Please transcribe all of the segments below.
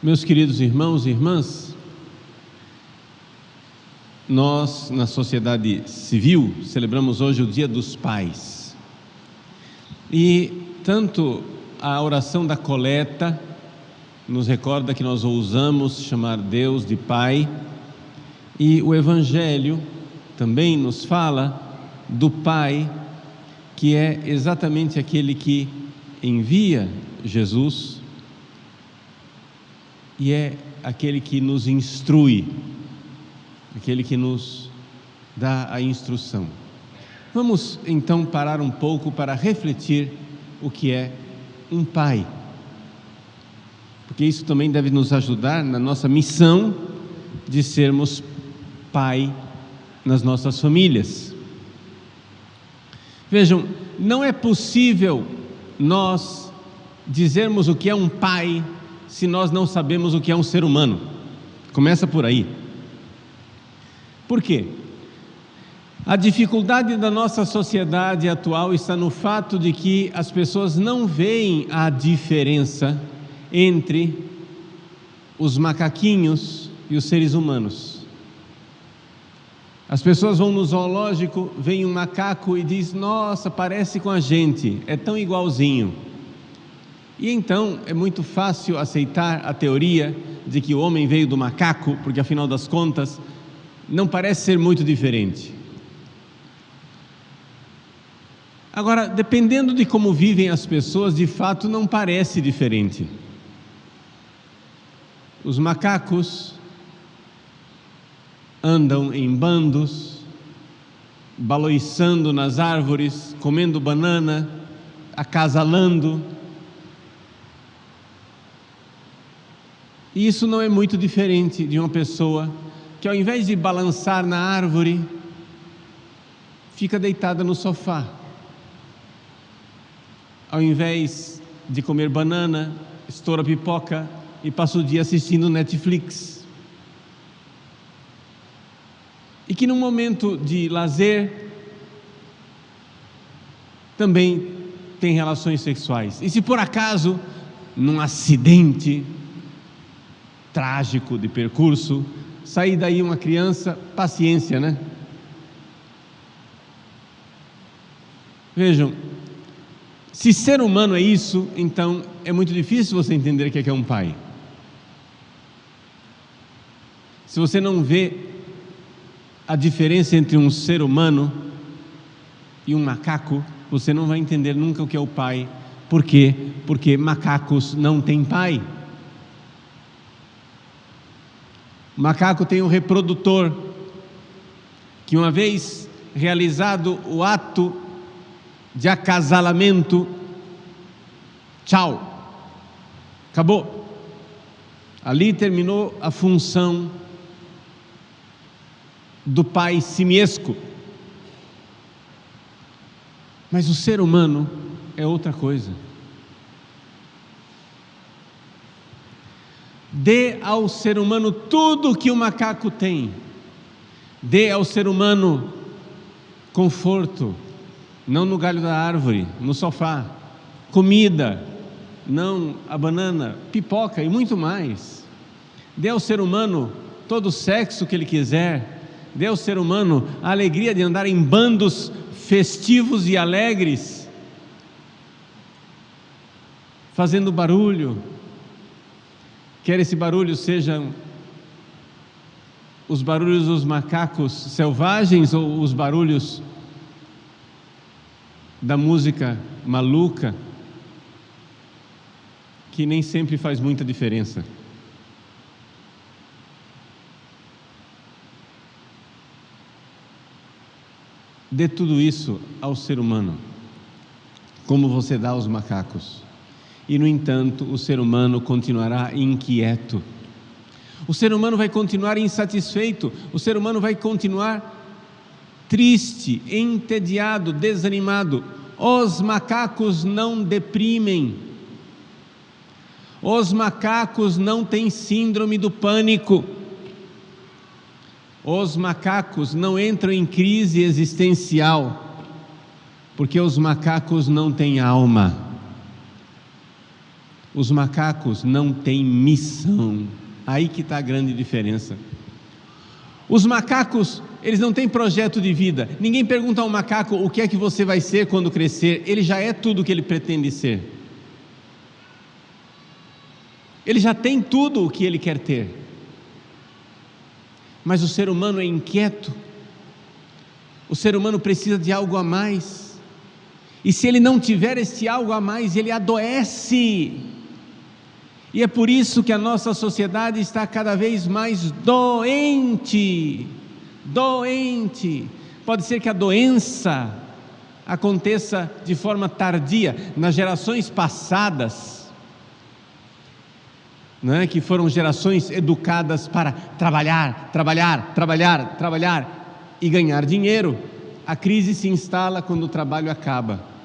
Meus queridos irmãos e irmãs, nós, na sociedade civil, celebramos hoje o Dia dos Pais. E tanto a oração da coleta nos recorda que nós ousamos chamar Deus de Pai, e o Evangelho também nos fala do Pai, que é exatamente aquele que envia Jesus e é aquele que nos instrui, aquele que nos dá a instrução. Vamos então parar um pouco para refletir o que é um pai, porque isso também deve nos ajudar na nossa missão de sermos pai nas nossas famílias. Vejam, não é possível nós dizermos o que é um pai se nós não sabemos o que é um ser humano. Começa por aí. Por quê? A dificuldade da nossa sociedade atual está no fato de que as pessoas não veem a diferença entre os macaquinhos e os seres humanos. As pessoas vão no zoológico, veem um macaco e diz: nossa, parece com a gente, é tão igualzinho. E então é muito fácil aceitar a teoria de que o homem veio do macaco, porque afinal das contas não parece ser muito diferente. Agora, dependendo de como vivem as pessoas, de fato não parece diferente. Os macacos andam em bandos, baloiçando nas árvores, comendo banana, acasalando. E isso não é muito diferente de uma pessoa que, ao invés de balançar na árvore, fica deitada no sofá. Ao invés de comer banana, estoura pipoca e passa o dia assistindo Netflix. E que num momento de lazer também tem relações sexuais. E se por acaso, num acidente trágico de percurso, sair daí uma criança, paciência, né? Vejam, se ser humano é isso, então é muito difícil você entender o que é um pai. Se você não vê a diferença entre um ser humano e um macaco, você não vai entender nunca o que é o pai. Por quê? Porque macacos não têm pai. O macaco tem um reprodutor, que uma vez realizado o ato de acasalamento, tchau, acabou. Ali terminou a função do pai simiesco. Mas o ser humano é outra coisa. Dê ao ser humano tudo o que o macaco tem. Dê ao ser humano conforto, não no galho da árvore, no sofá, comida, não a banana, pipoca e muito mais. Dê ao ser humano todo o sexo que ele quiser. Dê ao ser humano a alegria de andar em bandos festivos e alegres, fazendo barulho, quer esse barulho sejam os barulhos dos macacos selvagens ou os barulhos da música maluca, que nem sempre faz muita diferença. Dê tudo isso ao ser humano, como você dá aos macacos. E, no entanto, o ser humano continuará inquieto. O ser humano vai continuar insatisfeito. O ser humano vai continuar triste, entediado, desanimado. Os macacos não deprimem. Os macacos não têm síndrome do pânico. Os macacos não entram em crise existencial, porque os macacos não têm alma. Os macacos não têm missão. Aí que está a grande diferença. Os macacos, eles não têm projeto de vida. Ninguém pergunta ao macaco o que é que você vai ser quando crescer. Ele já é tudo o que ele pretende ser. Ele já tem tudo o que ele quer ter. Mas o ser humano é inquieto. O ser humano precisa de algo a mais. E se ele não tiver esse algo a mais, ele adoece. E é por isso que a nossa sociedade está cada vez mais doente. Doente. Pode ser que a doença aconteça de forma tardia, nas gerações passadas, não é? Que foram gerações educadas para trabalhar, trabalhar, trabalhar, trabalhar e ganhar dinheiro. A crise se instala quando o trabalho acaba.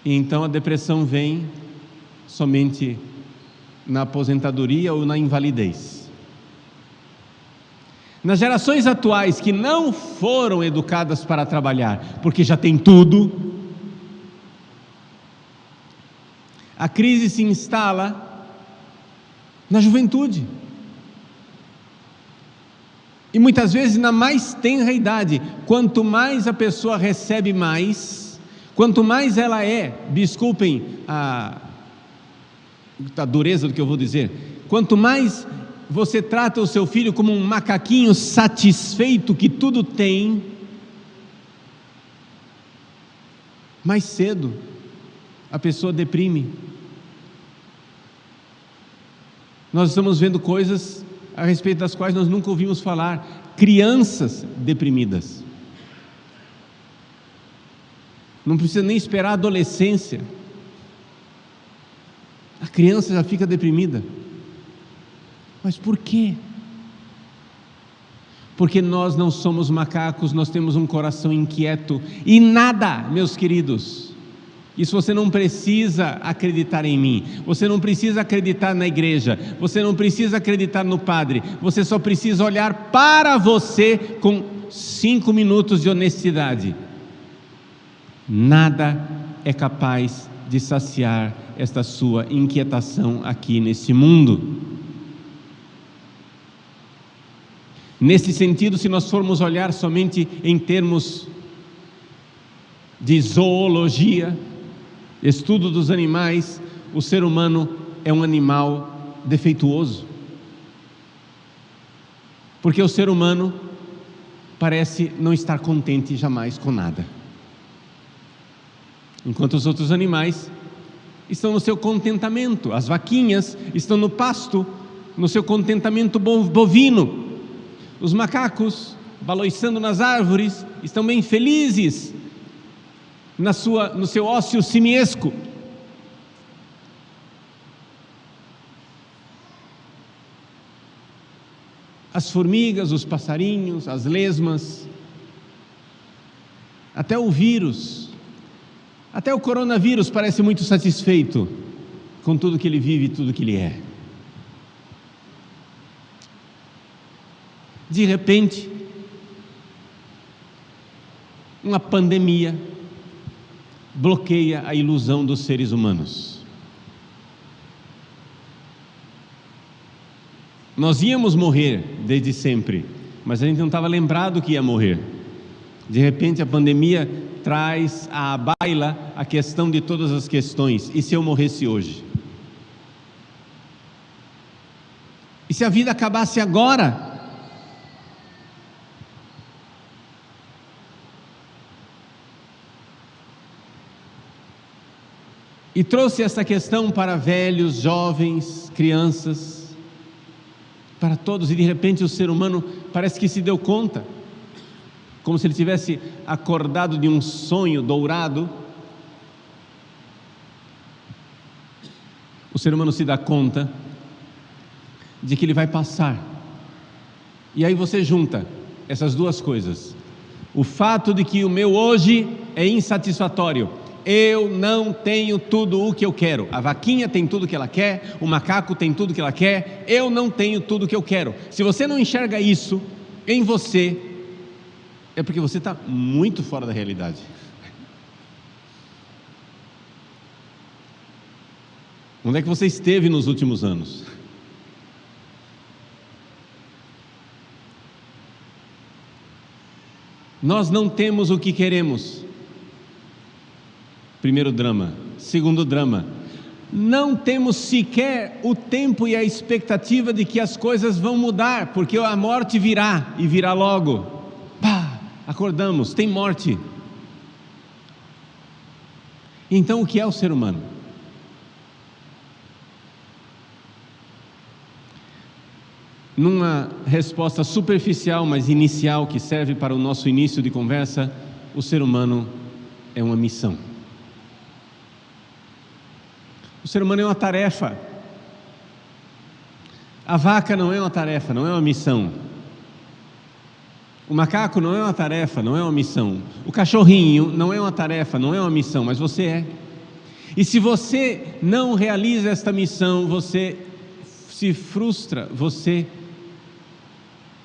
E então a depressão vem somente na aposentadoria ou na invalidez. Nas gerações atuais que não foram educadas para trabalhar, porque já tem tudo, a crise se instala na juventude. E muitas vezes na mais tenra idade. Quanto mais a pessoa recebe mais, quanto mais ela é, desculpem a dureza do que eu vou dizer, quanto mais você trata o seu filho como um macaquinho satisfeito que tudo tem, mais cedo a pessoa deprime. Nós estamos vendo coisas a respeito das quais nós nunca ouvimos falar. Crianças deprimidas. Não precisa nem esperar a adolescência. A criança já fica deprimida. Mas por quê? Porque nós não somos macacos, nós temos um coração inquieto. E nada, meus queridos, isso você não precisa acreditar em mim, você não precisa acreditar na igreja, você não precisa acreditar no padre, você só precisa olhar para você com 5 minutos de honestidade. Nada é capaz de saciar esta sua inquietação aqui nesse mundo. Nesse sentido, se nós formos olhar somente em termos de zoologia, estudo dos animais, o ser humano é um animal defeituoso. Porque o ser humano parece não estar contente jamais com nada. Enquanto os outros animais estão no seu contentamento. As vaquinhas estão no pasto, no seu contentamento bovino. Os macacos, baloiçando nas árvores, estão bem felizes no seu ócio simiesco. As formigas, os passarinhos, as lesmas, até o vírus, até o coronavírus parece muito satisfeito com tudo que ele vive e tudo que ele é. De repente, uma pandemia bloqueia a ilusão dos seres humanos. Nós íamos morrer desde sempre, mas a gente não estava lembrado que ia morrer. De repente a pandemia traz à baila a questão de todas as questões. E se eu morresse hoje? E se a vida acabasse agora? E trouxe essa questão para velhos, jovens, crianças, para todos, e de repente o ser humano parece que se deu conta, como se ele tivesse acordado de um sonho dourado. O ser humano se dá conta de que ele vai passar, e aí você junta essas duas coisas: o fato de que o meu hoje é insatisfatório. Eu não tenho tudo o que eu quero. A vaquinha tem tudo o que ela quer, o macaco tem tudo o que ela quer, eu não tenho tudo o que eu quero. Se você não enxerga isso em você, é porque você está muito fora da realidade. Onde é que você esteve nos últimos anos? Nós não temos o que queremos. Primeiro drama. Segundo drama, não temos sequer o tempo e a expectativa de que as coisas vão mudar, porque a morte virá, e virá logo. Pá, acordamos, tem morte. Então o que é o ser humano? Numa resposta superficial, mas inicial, que serve para o nosso início de conversa, o ser humano é uma missão. O ser humano é uma tarefa. A vaca não é uma tarefa, não é uma missão. O macaco não é uma tarefa, não é uma missão. O cachorrinho não é uma tarefa, não é uma missão, mas você é. E se você não realiza esta missão, você se frustra, você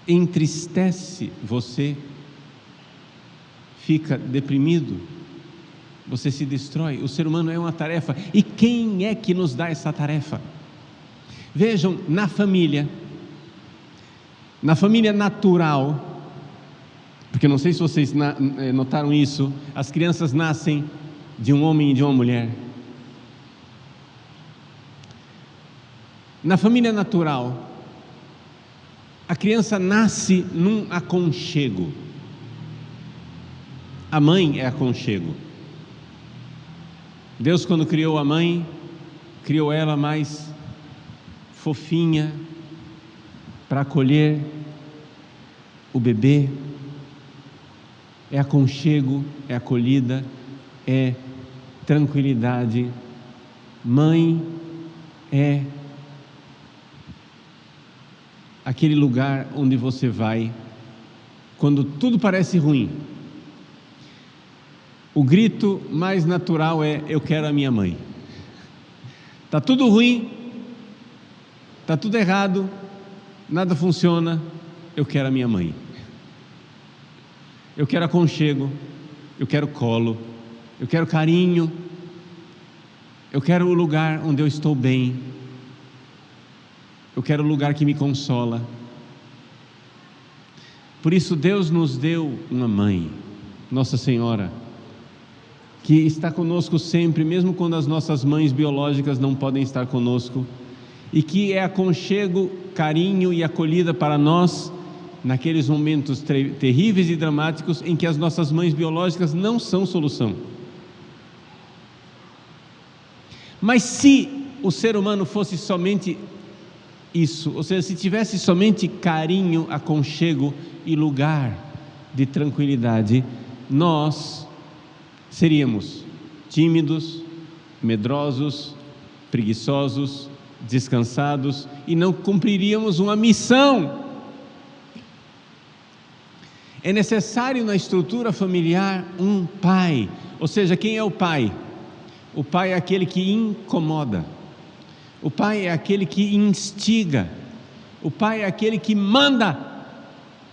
entristece, você fica deprimido, você se destrói. O ser humano é uma tarefa. E quem é que nos dá essa tarefa? Vejam, na família natural, porque não sei se vocês notaram isso, as crianças nascem de um homem e de uma mulher. Na família natural, a criança nasce num aconchego. A mãe é aconchego. Deus, quando criou a mãe, criou ela mais fofinha para acolher o bebê. É aconchego, é acolhida, é tranquilidade. Mãe é aquele lugar onde você vai quando tudo parece ruim. O grito mais natural é: eu quero a minha mãe. Está tudo ruim, está tudo errado, nada funciona, eu quero a minha mãe. Eu quero aconchego, eu quero colo, eu quero carinho, eu quero o lugar onde eu estou bem, eu quero o lugar que me consola. Por isso Deus nos deu uma mãe, Nossa Senhora, que está conosco sempre, mesmo quando as nossas mães biológicas não podem estar conosco, e que é aconchego, carinho e acolhida para nós, naqueles momentos terríveis e dramáticos em que as nossas mães biológicas não são solução. Mas se o ser humano fosse somente isso, ou seja, se tivesse somente carinho, aconchego e lugar de tranquilidade, nós seríamos tímidos, medrosos, preguiçosos, descansados e não cumpriríamos uma missão. É necessário na estrutura familiar um pai. Ou seja, quem é o pai? O pai é aquele que incomoda. O pai é aquele que instiga. O pai é aquele que manda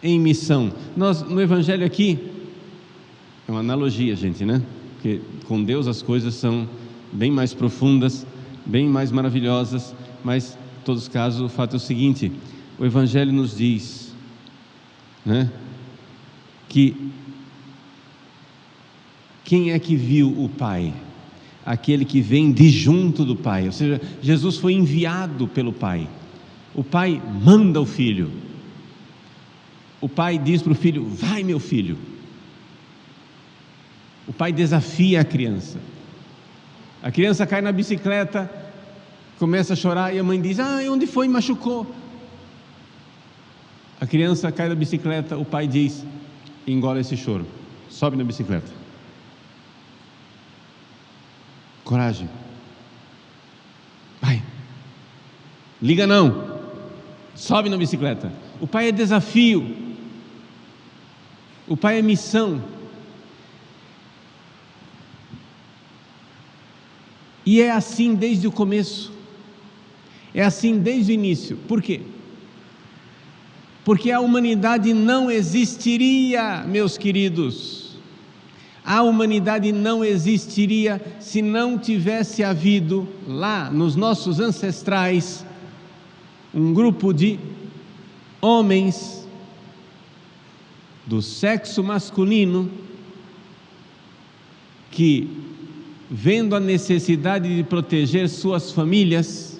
em missão. Nós, no Evangelho aqui, é uma analogia, gente, né? Porque com Deus as coisas são bem mais profundas, bem mais maravilhosas, mas em todos os casos o fato é o seguinte: o Evangelho nos diz, né, que quem é que viu o Pai? Aquele que vem de junto do Pai, ou seja, Jesus foi enviado pelo Pai. O Pai manda o Filho. O Pai diz para o Filho: vai, meu filho. O Pai desafia a criança. A criança cai na bicicleta, começa a chorar e a mãe diz: onde foi? Machucou. A criança cai da bicicleta, o pai diz: engole esse choro, sobe na bicicleta. Coragem. Vai. Liga não. Sobe na bicicleta. O pai é desafio. O pai é missão. E é assim desde o começo. É assim desde o início. Por quê? Porque a humanidade não existiria, meus queridos. A humanidade não existiria se não tivesse havido lá nos nossos ancestrais um grupo de homens do sexo masculino que, vendo a necessidade de proteger suas famílias,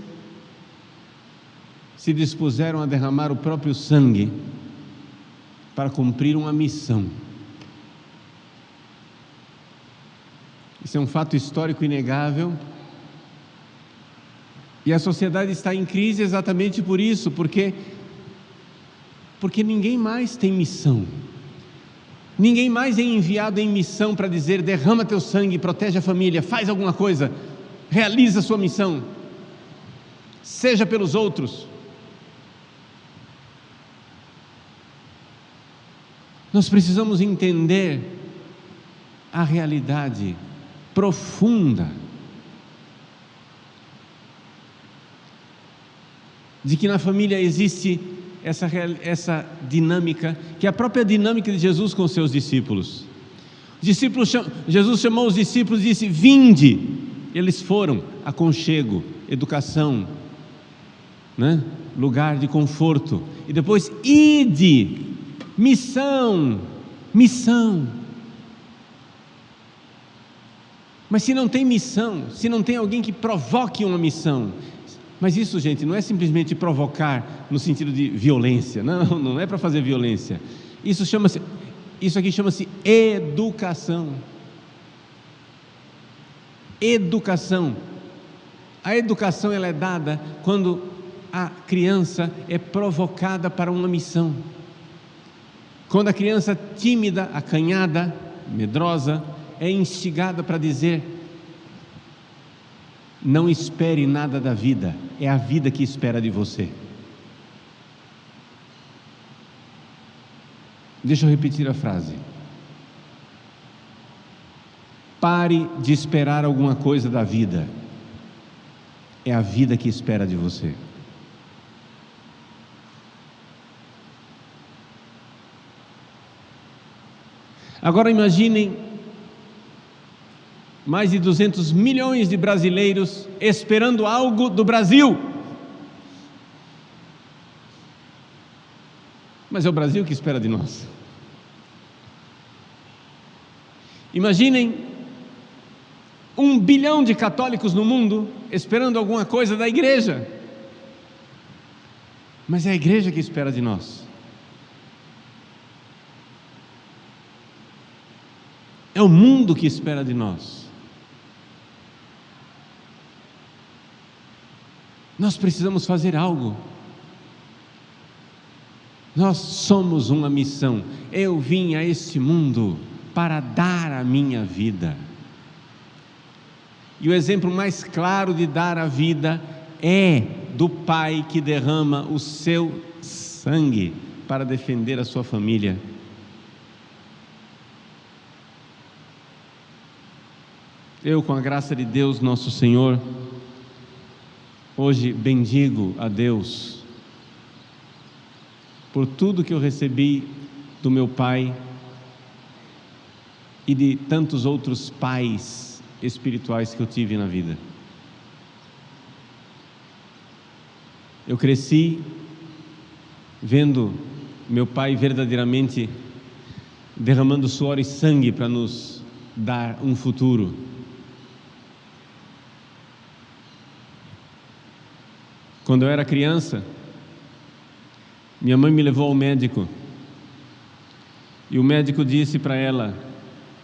se dispuseram a derramar o próprio sangue para cumprir uma missão. Isso é um fato histórico inegável, e a sociedade está em crise exatamente por isso, porque ninguém mais tem missão, ninguém mais é enviado em missão para dizer: derrama teu sangue, protege a família, faz alguma coisa, realiza a sua missão, seja pelos outros. Nós precisamos entender a realidade profunda de que na família existe essa dinâmica, que é a própria dinâmica de Jesus com os seus discípulos. Jesus chamou os discípulos e disse: vinde. Eles foram. Aconchego, educação, né? Lugar de conforto. E depois: ide, missão. Mas se não tem missão, se não tem alguém que provoque uma missão, mas isso, gente, não é simplesmente provocar no sentido de violência, não é para fazer violência. Isso aqui chama-se educação. Educação. A educação, ela é dada quando a criança é provocada para uma missão. Quando a criança tímida, acanhada, medrosa, é instigada para dizer: não espere nada da vida, é a vida que espera de você. Deixa eu repetir a frase: pare de esperar alguma coisa da vida, é a vida que espera de você. Agora imaginem mais de 200 milhões de brasileiros esperando algo do Brasil. Mas é o Brasil que espera de nós. Imaginem 1 bilhão de católicos no mundo esperando alguma coisa da igreja. Mas é a igreja que espera de nós. É o mundo que espera de nós. Nós precisamos fazer algo. Nós somos uma missão. Eu vim a este mundo para dar a minha vida. E o exemplo mais claro de dar a vida é do pai que derrama o seu sangue para defender a sua família. Eu, com a graça de Deus, nosso Senhor, hoje bendigo a Deus por tudo que eu recebi do meu pai e de tantos outros pais espirituais que eu tive na vida. Eu cresci vendo meu pai verdadeiramente derramando suor e sangue para nos dar um futuro. Quando eu era criança, minha mãe me levou ao médico e o médico disse para ela: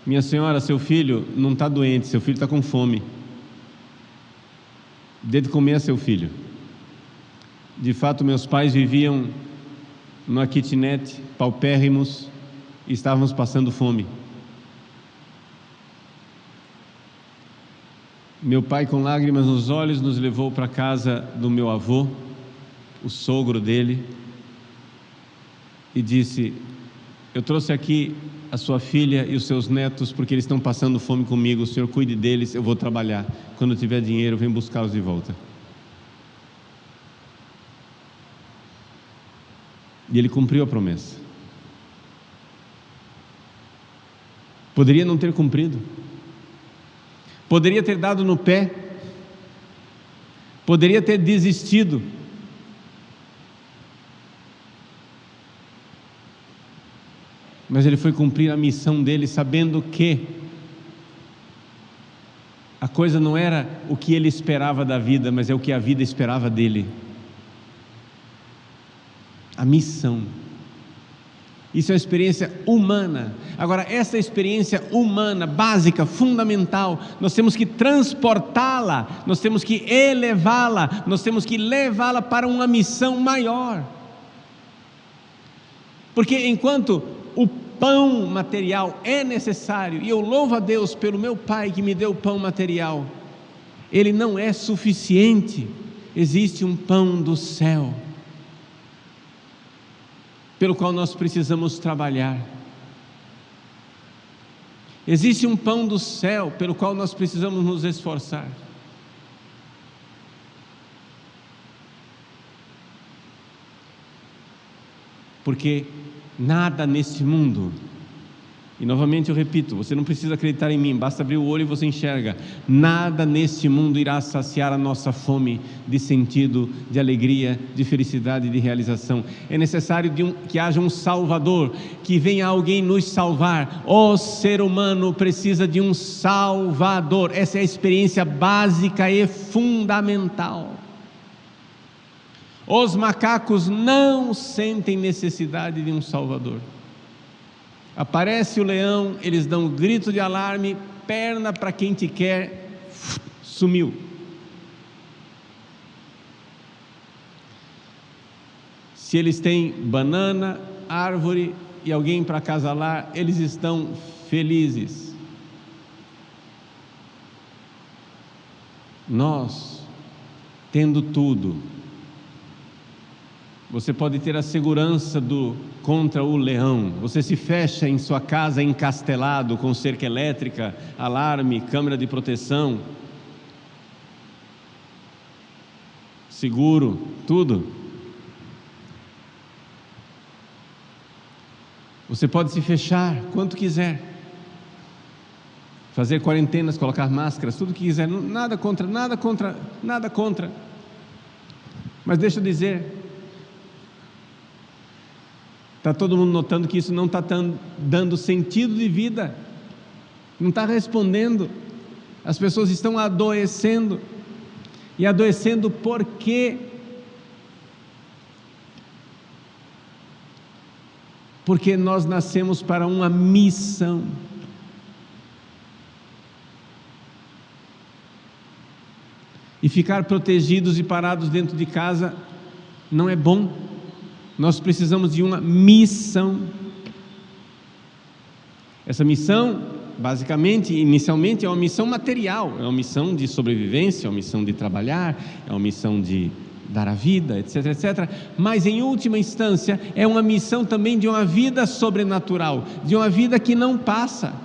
minha senhora, seu filho não está doente, seu filho está com fome, dê de comer a seu filho. De fato, meus pais viviam numa kitnet, paupérrimos, e estávamos passando fome. Meu pai, com lágrimas nos olhos, nos levou para a casa do meu avô, o sogro dele, e disse: eu trouxe aqui a sua filha e os seus netos porque eles estão passando fome comigo, o senhor cuide deles, eu vou trabalhar, quando eu tiver dinheiro eu venho buscá-los de volta. E ele cumpriu a promessa. Poderia não ter cumprido, poderia ter dado no pé, poderia ter desistido. Mas ele foi cumprir a missão dele, sabendo que a coisa não era o que ele esperava da vida, mas é o que a vida esperava dele. A missão. Isso é uma experiência humana. Agora, essa experiência humana, básica, fundamental, nós temos que transportá-la, nós temos que elevá-la, nós temos que levá-la para uma missão maior. Porque enquanto o pão material é necessário, e eu louvo a Deus pelo meu Pai que me deu o pão material, ele não é suficiente. Existe um pão do céu, pelo qual nós precisamos trabalhar. Existe um pão do céu, pelo qual nós precisamos nos esforçar. Porque nada neste mundo, e novamente eu repito, você não precisa acreditar em mim, basta abrir o olho e você enxerga, nada neste mundo irá saciar a nossa fome de sentido, de alegria, de felicidade, de realização. É necessário que haja um Salvador, que venha alguém nos salvar. O ser humano precisa de um Salvador. Essa é a experiência básica e fundamental. Os macacos não sentem necessidade de um Salvador. Aparece o leão, eles dão um grito de alarme, perna para quem te quer, sumiu. Se eles têm banana, árvore e alguém para acasalar, eles estão felizes. Nós, tendo tudo, você pode ter a segurança contra o leão. Você se fecha em sua casa encastelado, com cerca elétrica, alarme, câmera de proteção, seguro, tudo. Você pode se fechar quanto quiser, fazer quarentenas, colocar máscaras, tudo que quiser, nada contra. Mas deixa eu dizer, está todo mundo notando que isso não está dando sentido de vida, não está respondendo. As pessoas estão adoecendo, e adoecendo por quê? Porque nós nascemos para uma missão. E ficar protegidos e parados dentro de casa não é bom. Nós precisamos de uma missão. Essa missão, basicamente, inicialmente, é uma missão material, é uma missão de sobrevivência, é uma missão de trabalhar, é uma missão de dar a vida, etc, etc. Mas, em última instância, é uma missão também de uma vida sobrenatural, de uma vida que não passa.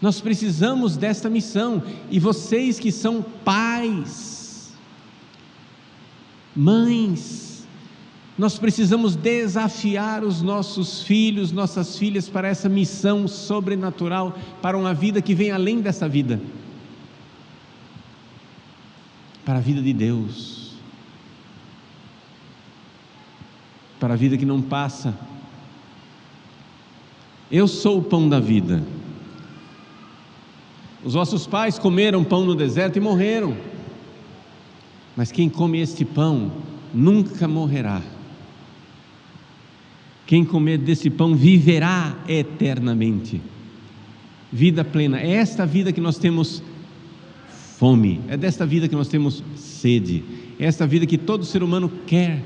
Nós precisamos desta missão. E vocês que são pais, mães, nós precisamos desafiar os nossos filhos, nossas filhas para essa missão sobrenatural, para uma vida que vem além dessa vida, para a vida de Deus, para a vida que não passa. Eu sou o pão da vida. Os vossos pais comeram pão no deserto e morreram, mas quem come este pão nunca morrerá. Quem comer desse pão viverá eternamente. Vida plena. É esta vida que nós temos fome. É desta vida que nós temos sede. É esta vida que todo ser humano quer.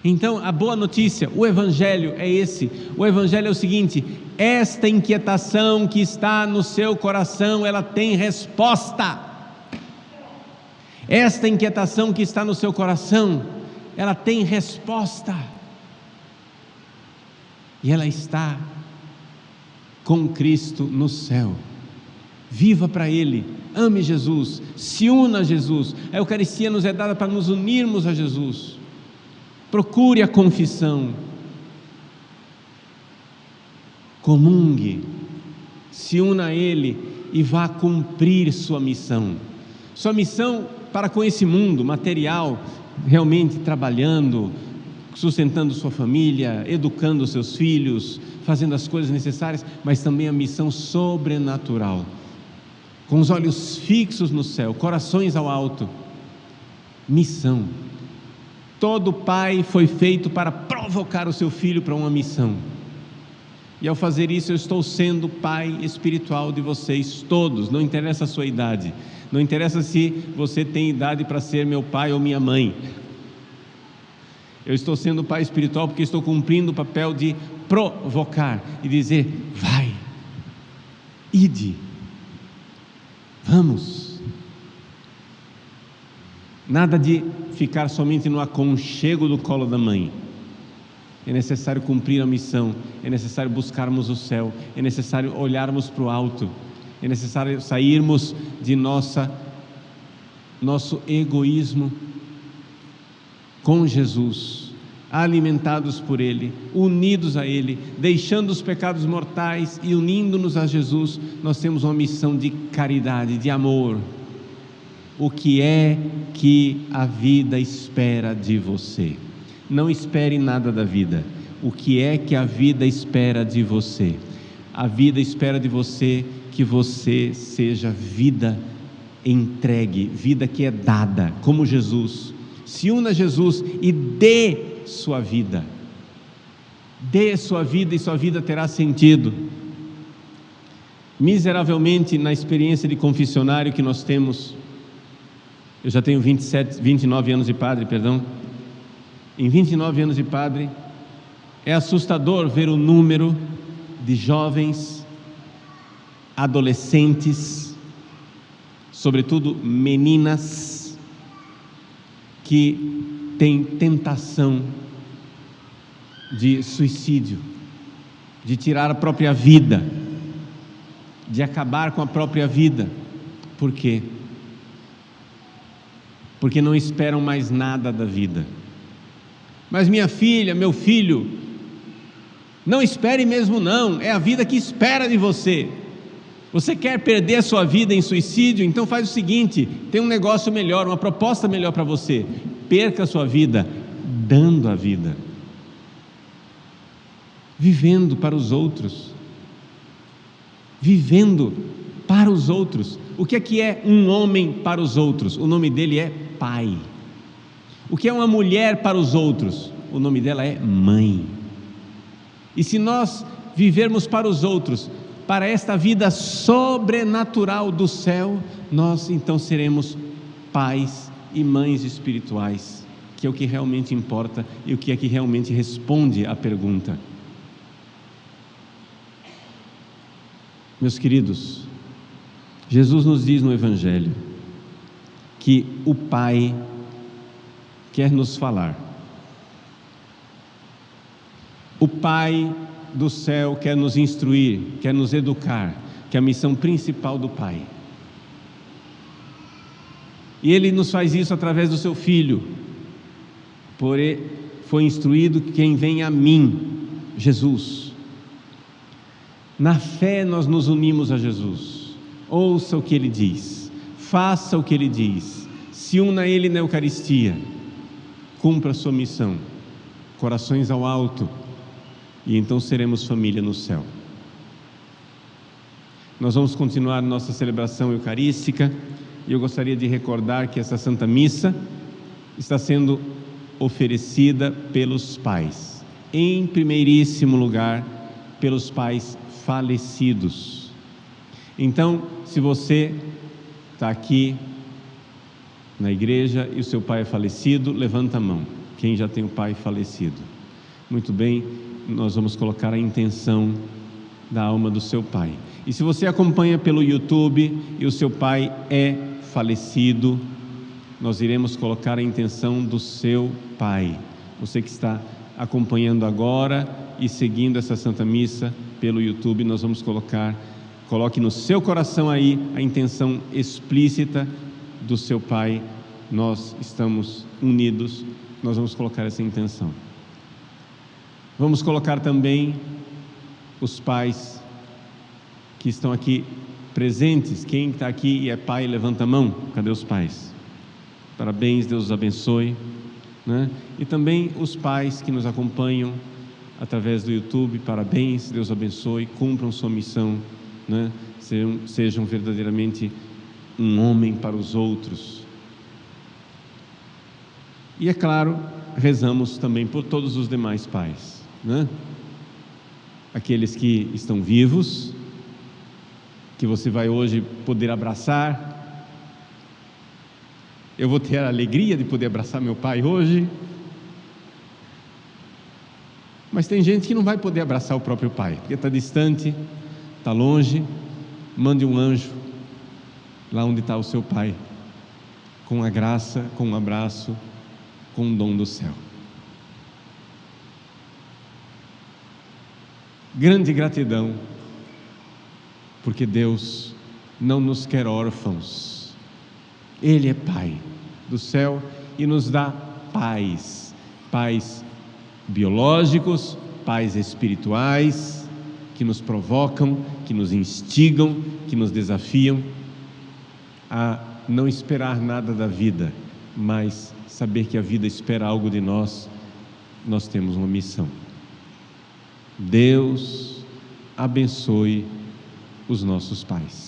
Então, a boa notícia, o Evangelho é esse. O Evangelho é o seguinte: esta inquietação que está no seu coração, ela tem resposta. Esta inquietação que está no seu coração, ela tem resposta. E ela está com Cristo no céu. Viva para Ele, ame Jesus, se una a Jesus. A Eucaristia nos é dada para nos unirmos a Jesus. Procure a confissão. comungue, se una a Ele e vá cumprir sua missão. Sua missão para com esse mundo material, realmente trabalhando, sustentando sua família, educando seus filhos, fazendo as coisas necessárias, mas também a missão sobrenatural, com os olhos fixos no céu, corações ao alto. Missão. Todo pai foi feito para provocar o seu filho para uma missão. E ao fazer isso, eu estou sendo pai espiritual de vocês todos, não interessa a sua idade, não interessa se você tem idade para ser meu pai ou minha mãe. Eu estou sendo pai espiritual porque estou cumprindo o papel de provocar e dizer: vai, ide, vamos. Nada de ficar somente no aconchego do colo da mãe. É necessário cumprir a missão, é necessário buscarmos o céu, é necessário olharmos para o alto, é necessário sairmos de nosso egoísmo com Jesus, alimentados por Ele, unidos a Ele, deixando os pecados mortais e unindo-nos a Jesus. Nós temos uma missão de caridade, de amor. O que é que a vida espera de você? Não espere nada da vida. O que é que a vida espera de você? A vida espera de você que você seja vida entregue, vida que é dada, como Jesus. Se una a Jesus e dê sua vida. Dê sua vida e sua vida terá sentido. Miseravelmente, na experiência de confessionário que nós temos, eu já tenho 29 anos de padre, Em 29 anos de padre, é assustador ver o número de jovens, adolescentes, sobretudo meninas, que têm tentação de suicídio, de tirar a própria vida, de acabar com a própria vida. Por quê? Porque não esperam mais nada da vida. Mas minha filha, meu filho, não espere mesmo não, é a vida que espera de você. Você quer perder a sua vida em suicídio? Então faz o seguinte, tem um negócio melhor, uma proposta melhor para você. Perca a sua vida dando a vida, vivendo para os outros, vivendo para os outros. O que é um homem para os outros? O nome dele é pai. O que é uma mulher para os outros? O nome dela é mãe. E se nós vivermos para os outros, para esta vida sobrenatural do céu, nós então seremos pais e mães espirituais, que é o que realmente importa e o que é que realmente responde à pergunta. Meus queridos, Jesus nos diz no Evangelho que o Pai quer nos falar. O Pai do céu quer nos instruir, quer nos educar, que é a missão principal do Pai. E Ele nos faz isso através do Seu Filho. Porém, foi instruído quem vem a mim, Jesus. Na fé nós nos unimos a Jesus. Ouça o que Ele diz, faça o que Ele diz, se una a Ele na Eucaristia, cumpra a sua missão, corações ao alto, e então seremos família no céu. Nós vamos continuar nossa celebração eucarística, e eu gostaria de recordar que essa Santa Missa está sendo oferecida pelos pais, em primeiríssimo lugar, pelos pais falecidos. Então, se você está aqui na igreja e o seu pai é falecido, levanta a mão. Quem já tem o pai falecido? Muito bem, nós vamos colocar a intenção da alma do seu pai. E se você acompanha pelo YouTube e o seu pai é falecido, nós iremos colocar a intenção do seu pai. Você que está acompanhando agora e seguindo essa Santa Missa pelo YouTube, nós vamos coloque no seu coração aí a intenção explícita do seu pai. Nós estamos unidos, nós vamos colocar essa intenção. Vamos colocar também os pais que estão aqui presentes. Quem está aqui e é pai, levanta a mão. Cadê os pais? Parabéns, Deus os abençoe, né? E também os pais que nos acompanham através do YouTube, parabéns, Deus abençoe, cumpram sua missão, né? Sejam verdadeiramente um homem para os outros. E é claro, rezamos também por todos os demais pais, né? Aqueles que estão vivos, que você vai hoje poder abraçar. Eu vou ter a alegria de poder abraçar meu pai hoje, mas tem gente que não vai poder abraçar o próprio pai, porque está distante, está longe. Mande um anjo lá onde está o seu pai, com a graça, com um abraço, com um dom do céu. Grande gratidão, porque Deus não nos quer órfãos. Ele é Pai do céu e nos dá pais, pais biológicos, pais espirituais, que nos provocam, que nos instigam, que nos desafiam a não esperar nada da vida, mas saber que a vida espera algo de nós. Nós temos uma missão. Deus abençoe os nossos pais.